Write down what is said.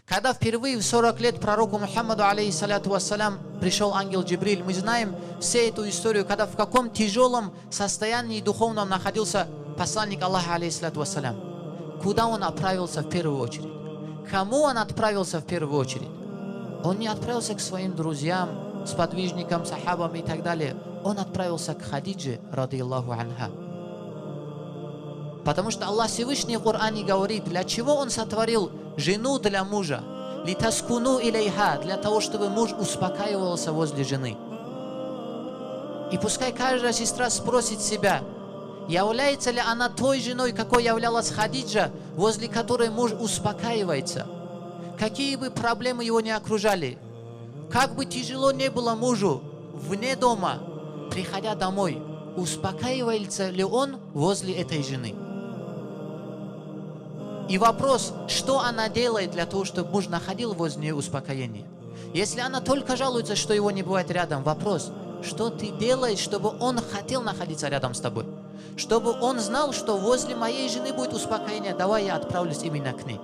Когда впервые в 40 лет пророку Мухаммаду, алейхиссаляту вассалям, пришел ангел Джибриль, мы знаем всю эту историю, когда в каком тяжелом состоянии духовном находился посланник Аллаха, алейхиссаляту вассалям. Куда он отправился в первую очередь? Кому он отправился в первую очередь? Он не отправился к своим друзьям, сподвижникам, сахабам и так далее. Он отправился к Хадидже, ради Аллаху анха. Потому что Аллах Всевышний в Коране говорит, для чего Он сотворил жену для мужа? Литаскуну илейха, для того, чтобы муж успокаивался возле жены. И пускай каждая сестра спросит себя, является ли она той женой, какой являлась Хадиджа, возле которой муж успокаивается. Какие бы проблемы его не окружали, как бы тяжело не было мужу вне дома, приходя домой, успокаивается ли он возле этой жены? И вопрос, что она делает для того, чтобы муж находил возле нее успокоение? Если она только жалуется, что его не бывает рядом, вопрос, что ты делаешь, чтобы он хотел находиться рядом с тобой? Чтобы он знал, что возле моей жены будет успокоение, давай я отправлюсь именно к ней.